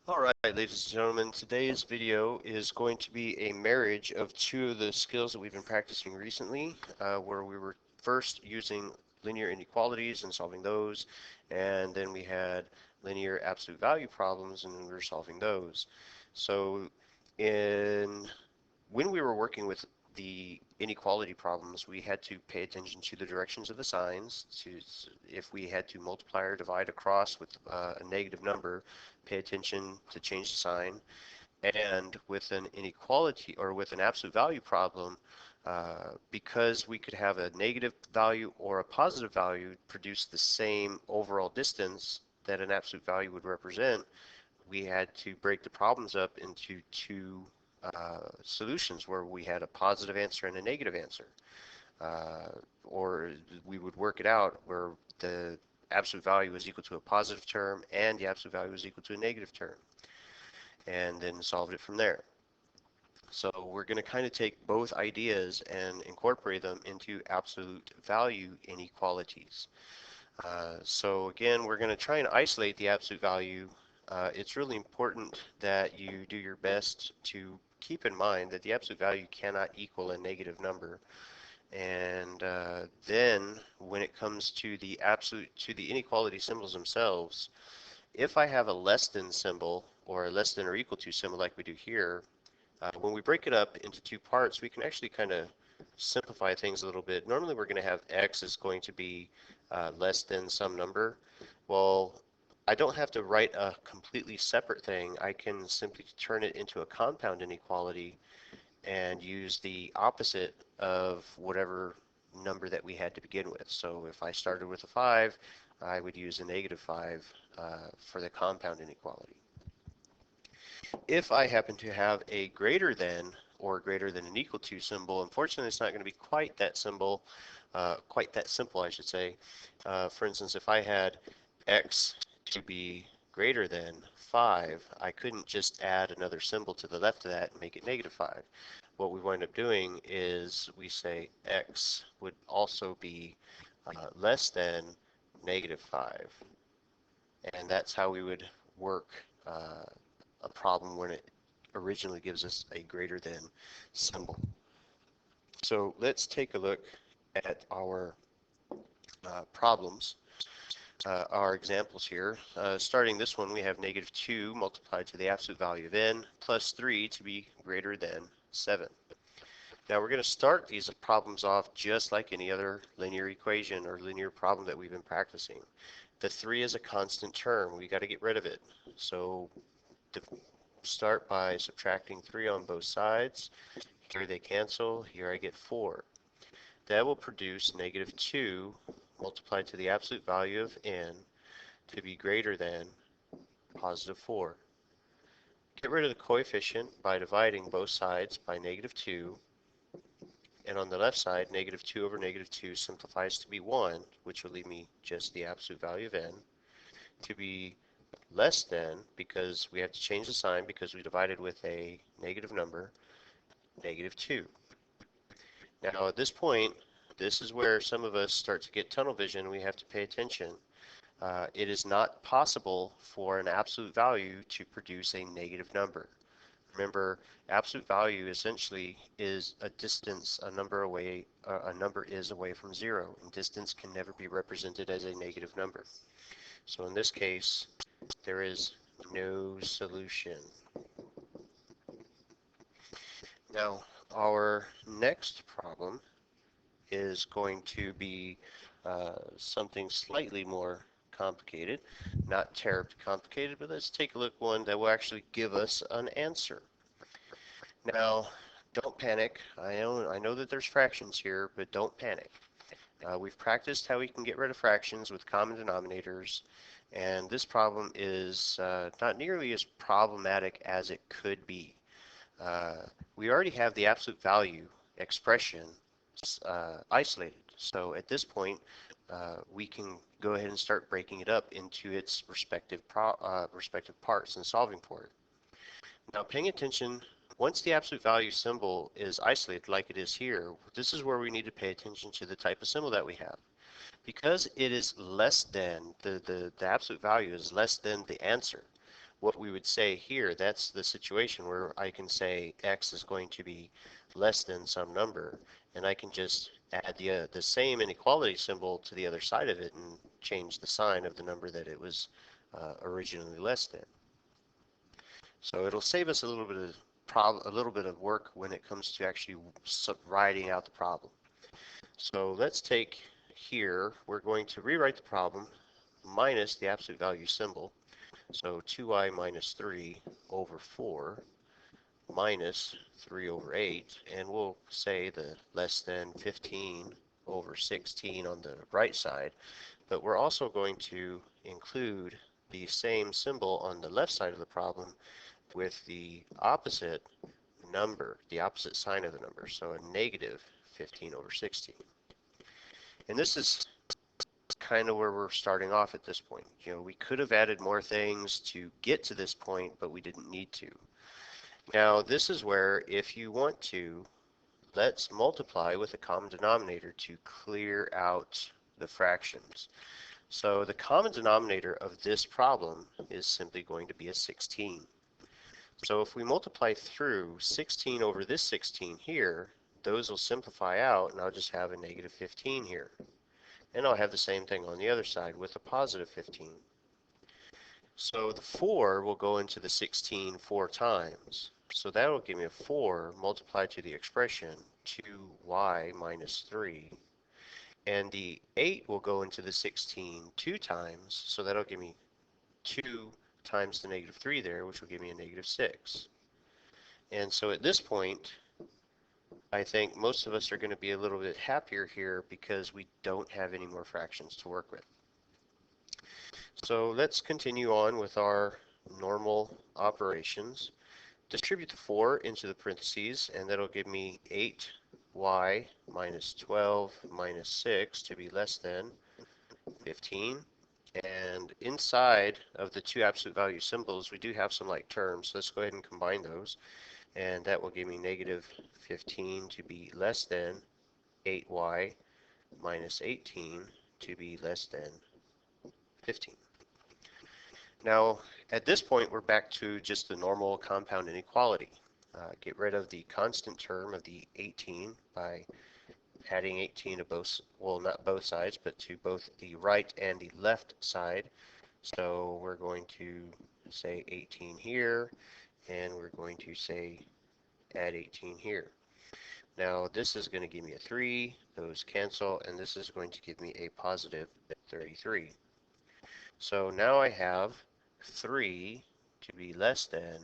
Alright, ladies and gentlemen, today's video is going to be a marriage of two of the skills that we've been practicing recently, where we were first using linear inequalities and solving those, and then we had linear absolute value problems and we were solving those. So in when we were working with the inequality problems, we had to pay attention to the directions of the signs. If we had to multiply or divide across with a negative number, pay attention to change the sign. And with an inequality or with an absolute value problem, because we could have a negative value or a positive value produce the same overall distance that an absolute value would represent, we had to break the problems up into two solutions where we had a positive answer and a negative answer. Or we would work it out where the absolute value is equal to a positive term and the absolute value is equal to a negative term, and then solve it from there. So we're going to kind of take both ideas and incorporate them into absolute value inequalities. So again, we're going to try and isolate the absolute value. It's really important that you do your best to keep in mind that the absolute value cannot equal a negative number. And then when it comes to the inequality symbols themselves, if I have a less than symbol or a less than or equal to symbol like we do here, when we break it up into two parts, we can actually kind of simplify things a little bit. Normally we're going to have x is going to be less than some number. Well, I don't have to write a completely separate thing. I can simply turn it into a compound inequality and use the opposite of whatever number that we had to begin with. So if I started with a 5, I would use a negative 5 for the compound inequality. If I happen to have a greater than or greater than an equal to symbol, unfortunately it's not going to be quite that quite that simple, I should say. For instance, if I had x to be greater than 5, I couldn't just add another symbol to the left of that and make it negative 5. What we wind up doing is we say x would also be less than negative 5. And that's how we would work a problem when it originally gives us a greater than symbol. So let's take a look at our problems, our examples here. Starting this one, we have negative 2 multiplied to the absolute value of n plus 3 to be greater than 7. Now we're going to start these problems off just like any other linear equation or linear problem that we've been practicing. The 3 is a constant term. We got to get rid of it. So to start by subtracting 3 on both sides. Here they cancel. Here I get 4. That will produce negative 2 multiplied to the absolute value of n to be greater than positive 4. Get rid of the coefficient by dividing both sides by negative 2. And on the left side, negative 2 over negative 2 simplifies to be 1, which will leave me just the absolute value of n, to be less than, because we have to change the sign because we divided with a negative number, negative 2. Now at this point, this is where some of us start to get tunnel vision. We have to pay attention. It is not possible for an absolute value to produce a negative number. Remember, absolute value essentially is a distance, a number away, a number is away from 0, and distance can never be represented as a negative number. So in this case, there is no solution. Now, our next problem is going to be something slightly more complicated. Not terribly complicated, but let's take a look at one that will actually give us an answer. Now, don't panic. I know that there's fractions here, but don't panic. We've practiced how we can get rid of fractions with common denominators, and this problem is not nearly as problematic as it could be. We already have the absolute value expression isolated. So at this point, we can go ahead and start breaking it up into its respective parts and solving for it. Now, paying attention, once the absolute value symbol is isolated like it is here, this is where we need to pay attention to the type of symbol that we have. Because it is less than, the absolute value is less than the answer, what we would say here, that's the situation where I can say x is going to be less than some number, and I can just add the same inequality symbol to the other side of it and change the sign of the number that it was originally less than. So it'll save us a little bit of work when it comes to actually writing out the problem. So let's take here, we're going to rewrite the problem minus the absolute value symbol. So 2y minus 3 over 4 minus 3 over 8, and we'll say the less than 15 over 16 on the right side, but we're also going to include the same symbol on the left side of the problem with the opposite number, the opposite sign of the number, so a negative 15 over 16. And this is kind of where we're starting off at this point. You know, we could have added more things to get to this point, but we didn't need to. Now, this is where, if you want to, let's multiply with a common denominator to clear out the fractions. So the common denominator of this problem is simply going to be a 16. So if we multiply through 16 over this 16 here, those will simplify out, and I'll just have a negative 15 here. And I'll have the same thing on the other side with a positive 15. So the 4 will go into the 16 4 times. So that will give me a 4 multiplied to the expression 2y minus 3. And the 8 will go into the 16 2 times. So that'll give me 2 times the negative 3 there, which will give me a negative 6. And so at this point, I think most of us are going to be a little bit happier here because we don't have any more fractions to work with. So let's continue on with our normal operations. Distribute the 4 into the parentheses, and that'll give me 8y minus 12 minus 6 to be less than 15. And inside of the two absolute value symbols, we do have some like terms. So let's go ahead and combine those. And that will give me negative 15 to be less than 8y minus 18 to be less than 15. Now, at this point, we're back to just the normal compound inequality. Get rid of the constant term of the 18 by adding 18 to both, well, not both sides, but to both the right and the left side. So we're going to say 18 here, and we're going to say add 18 here. Now this is going to give me a 3, those cancel, and this is going to give me a positive 33. So now I have 3 to be less than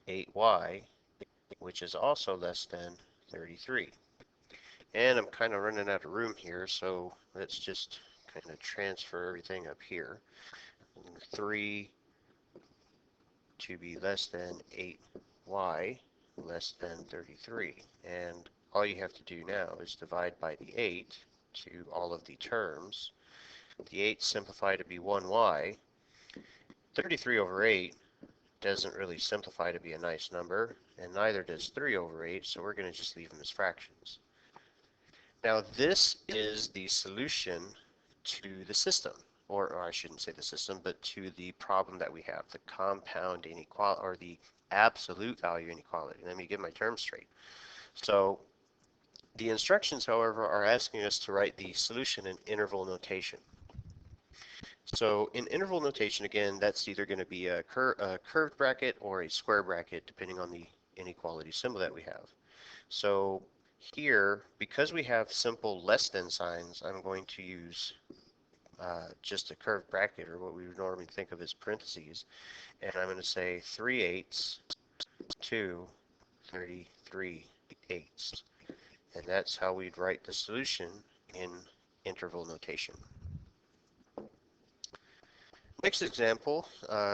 8y, which is also less than 33. And I'm kind of running out of room here, so let's just kind of transfer everything up here. 3 to be less than 8y less than 33. And all you have to do now is divide by the 8 to all of the terms. The 8 simplify to be 1y. 33 over 8 doesn't really simplify to be a nice number, and neither does 3 over 8, so we're going to just leave them as fractions. Now this is the solution to the system, or I shouldn't say the system, but to the problem that we have, the compound inequality, or the absolute value inequality. Let me get my terms straight. So the instructions, however, are asking us to write the solution in interval notation. So in interval notation, again, that's either going to be a curved bracket or a square bracket, depending on the inequality symbol that we have. So here, because we have simple less than signs, I'm going to use just a curved bracket, or what we would normally think of as parentheses, and I'm going to say 3/8 to 33/8. And that's how we'd write the solution in interval notation. Next example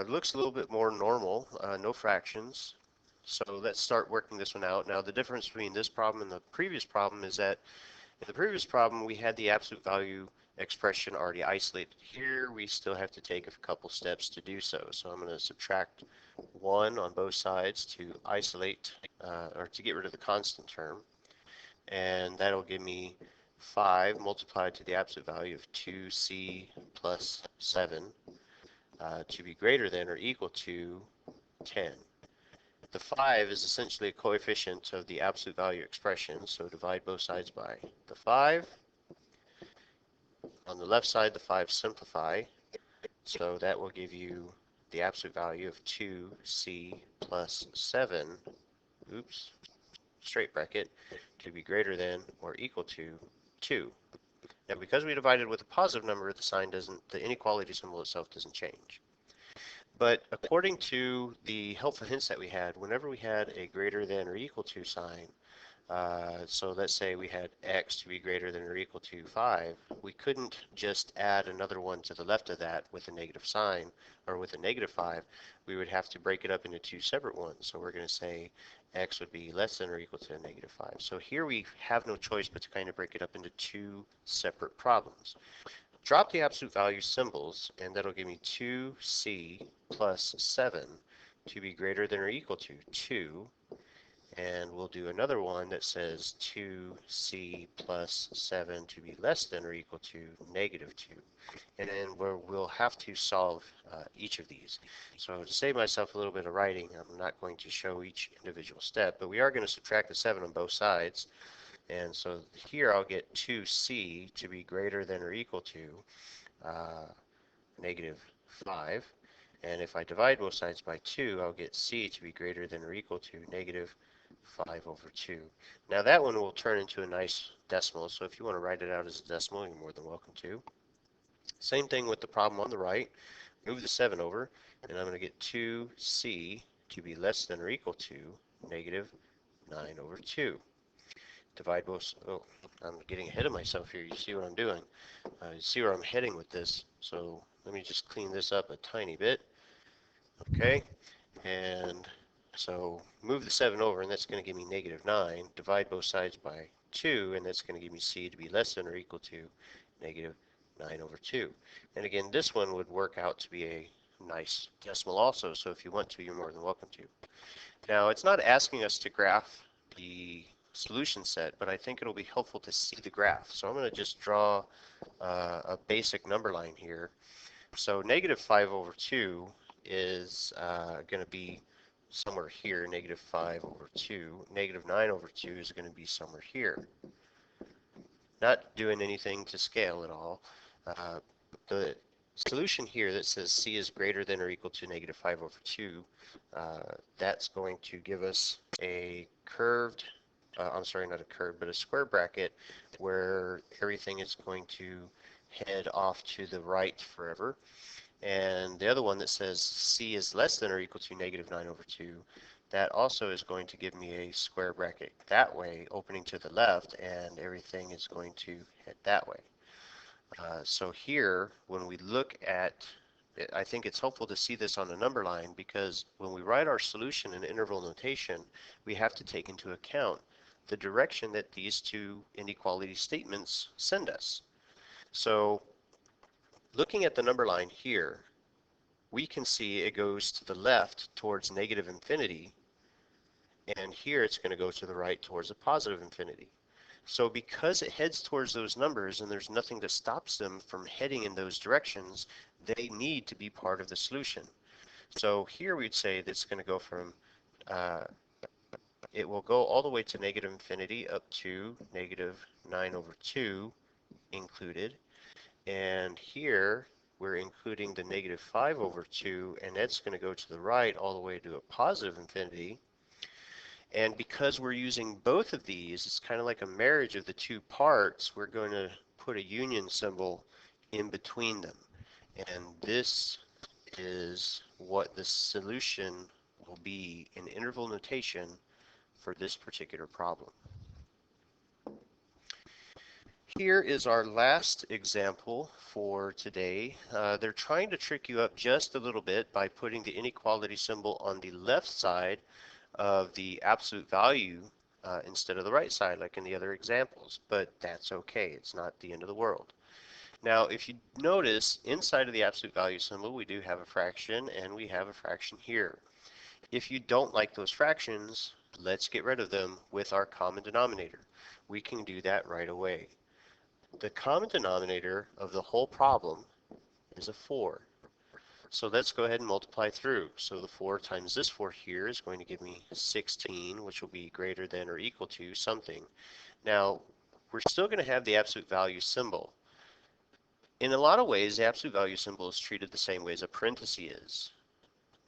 looks a little bit more normal, no fractions. So let's start working this one out. Now the difference between this problem and the previous problem is that in the previous problem we had the absolute value expression already isolated. Here we still have to take a couple steps to do so. So I'm going to subtract 1 on both sides to isolate or to get rid of the constant term. And that'll give me 5 multiplied to the absolute value of 2c plus 7 to be greater than or equal to 10. The 5 is essentially a coefficient of the absolute value expression, so divide both sides by the 5. On the left side, the 5 simplify, so that will give you the absolute value of 2c plus 7, oops, straight bracket, to be greater than or equal to 2. Now, because we divided with a positive number, the sign doesn't, the inequality symbol itself doesn't change. But according to the helpful hints that we had, whenever we had a greater than or equal to sign, so let's say we had x to be greater than or equal to 5, we couldn't just add another one to the left of that with a negative sign or with a negative 5. We would have to break it up into two separate ones. So we're going to say x would be less than or equal to a negative 5. So here we have no choice but to kind of break it up into two separate problems. Drop the absolute value symbols, and that'll give me 2c plus 7 to be greater than or equal to 2. And we'll do another one that says 2c plus 7 to be less than or equal to negative 2. And then we'll have to solve each of these. So to save myself a little bit of writing, I'm not going to show each individual step, but we are going to subtract the 7 on both sides. And so here I'll get 2c to be greater than or equal to negative 5. And if I divide both sides by 2, I'll get c to be greater than or equal to negative 5 over 2. Now that one will turn into a nice decimal, so if you want to write it out as a decimal, you're more than welcome to. Same thing with the problem on the right. Move the 7 over, and I'm going to get 2c to be less than or equal to negative 9 over 2. Divide both, oh, I'm getting ahead of myself here. You see what I'm doing. You see where I'm heading with this. So let me just clean this up a tiny bit. Okay, and so move the 7 over, and that's going to give me negative 9. Divide both sides by 2, and that's going to give me c to be less than or equal to negative 9 over 2. And again, this one would work out to be a nice decimal also, so if you want to, you're more than welcome to. Now, it's not asking us to graph the solution set, but I think it'll be helpful to see the graph. So I'm going to just draw a basic number line here. So negative 5 over 2 is going to be somewhere here, negative 5 over 2. Negative 9 over 2 is going to be somewhere here. Not doing anything to scale at all. The solution here that says c is greater than or equal to negative 5 over 2, that's going to give us a curved, I'm sorry, not a curved, but a square bracket where everything is going to head off to the right forever. And the other one that says c is less than or equal to negative 9 over 2, that also is going to give me a square bracket that way, opening to the left, and everything is going to head that way. So here, when we look at it, I think it's helpful to see this on a number line, because when we write our solution in interval notation, we have to take into account the direction that these two inequality statements send us. So looking at the number line here, we can see it goes to the left towards negative infinity, and here it's going to go to the right towards a positive infinity. So because it heads towards those numbers and there's nothing that stops them from heading in those directions, they need to be part of the solution. So here we'd say that it's going to go from, it will go all the way to negative infinity up to negative 9 over 2 included. And here we're including the negative 5 over 2, and that's going to go to the right all the way to a positive infinity. And because we're using both of these, it's kind of like a marriage of the two parts, we're going to put a union symbol in between them. And this is what the solution will be in interval notation for this particular problem. Here is our last example for today. They're trying to trick you up just a little bit by putting the inequality symbol on the left side of the absolute value instead of the right side like in the other examples, but that's okay. It's not the end of the world. Now, if you notice, inside of the absolute value symbol, we do have a fraction, and we have a fraction here. If you don't like those fractions, let's get rid of them with our common denominator. We can do that right away. The common denominator of the whole problem is a 4. So let's go ahead and multiply through. So the 4 times this 4 here is going to give me 16, which will be greater than or equal to something. Now, we're still going to have the absolute value symbol. In a lot of ways, the absolute value symbol is treated the same way as a parenthesis is.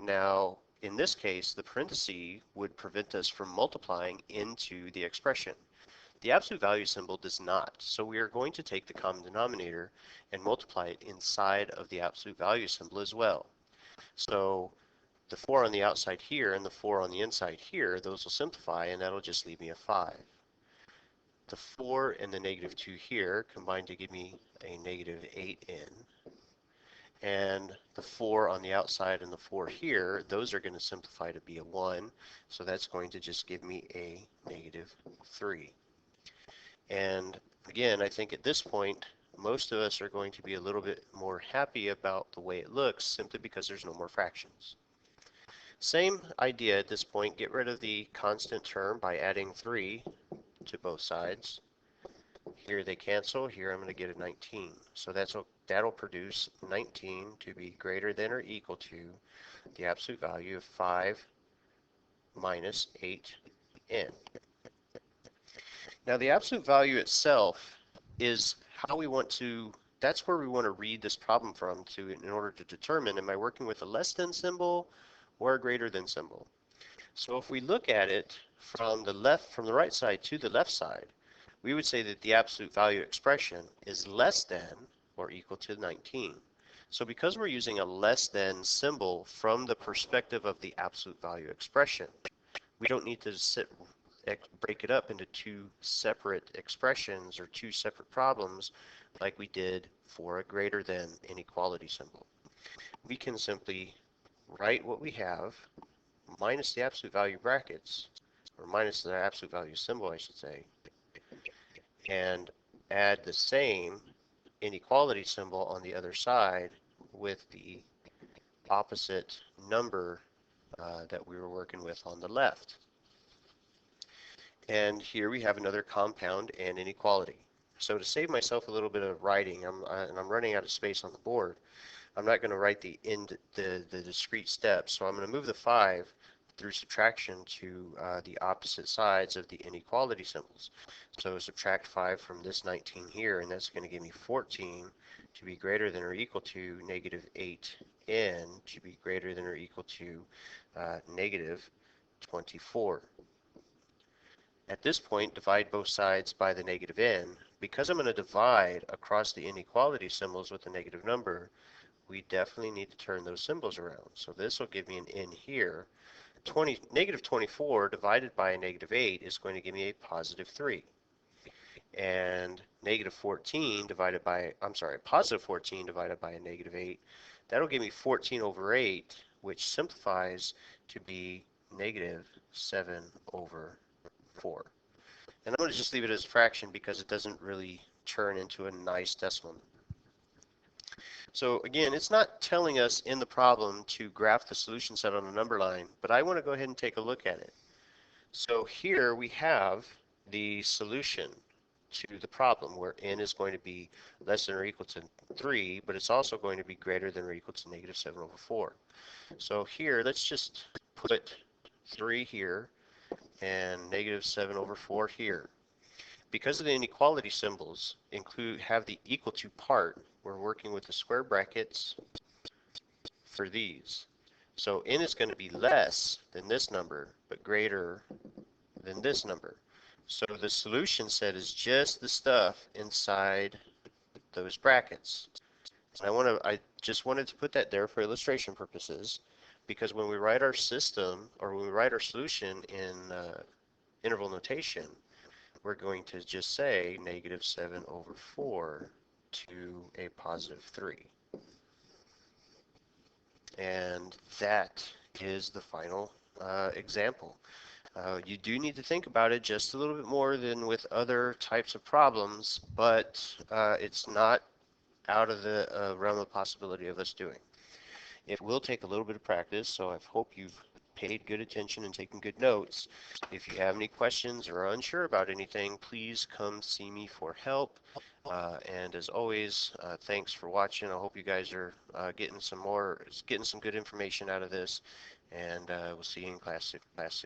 Now, in this case, the parenthesis would prevent us from multiplying into the expression. The absolute value symbol does not, so we are going to take the common denominator and multiply it inside of the absolute value symbol as well. So the 4 on the outside here and the 4 on the inside here, those will simplify, and that'll just leave me a 5. The 4 and the negative 2 here combine to give me a negative 8n. And the 4 on the outside and the 4 here, those are going to simplify to be a 1. So that's going to just give me a negative 3. And again, I think at this point, most of us are going to be a little bit more happy about the way it looks simply because there's no more fractions. Same idea at this point, get rid of the constant term by adding 3 to both sides. Here they cancel, here I'm going to get a 19. So that'll produce 19 to be greater than or equal to the absolute value of 5 minus 8n. Now the absolute value itself is how we want to, that's where we want to read this problem from in order to determine, am I working with a less than symbol or a greater than symbol? So if we look at it from the right side to the left side, we would say that the absolute value expression is less than or equal to 19. So because we're using a less than symbol from the perspective of the absolute value expression, we don't need to break it up into two separate expressions or two separate problems like we did for a greater than inequality symbol. We can simply write what we have minus the absolute value brackets, or minus the absolute value symbol, I should say, and add the same inequality symbol on the other side with the opposite number that we were working with on the left. And here we have another compound and inequality. So to save myself a little bit of writing, and I'm running out of space on the board, I'm not going to write the discrete steps. So I'm going to move the 5 through subtraction to the opposite sides of the inequality symbols. So subtract 5 from this 19 here, and that's going to give me 14 to be greater than or equal to negative 8n to be greater than or equal to negative 24. At this point, divide both sides by the negative n. Because I'm going to divide across the inequality symbols with a negative number, we definitely need to turn those symbols around. So this will give me an n here. Negative 24 divided by a negative 8 is going to give me a positive 3. And negative 14 divided by, positive 14 divided by a negative 8, that'll give me 14 over 8, which simplifies to be negative 7 over 4. And I'm going to just leave it as a fraction because it doesn't really turn into a nice decimal. So again, it's not telling us in the problem to graph the solution set on a number line, but I want to go ahead and take a look at it. So here we have the solution to the problem where n is going to be less than or equal to 3, but it's also going to be greater than or equal to negative 7 over 4. So here, let's just put 3 here and negative 7 over 4 here. Because of the inequality symbols have the equal to part, we're working with the square brackets for these. So n is going to be less than this number, but greater than this number. So the solution set is just the stuff inside those brackets. And I just wanted to put that there for illustration purposes, because when we write our system, or when we write our solution in interval notation, we're going to just say negative 7 over 4 to a positive 3. And that is the final example. You do need to think about it just a little bit more than with other types of problems, but it's not out of the realm of possibility of us doing. It will take a little bit of practice, so I hope you've paid good attention and taken good notes. If you have any questions or are unsure about anything, please come see me for help. And as always, thanks for watching. I hope you guys are getting some good information out of this, and we'll see you in class soon.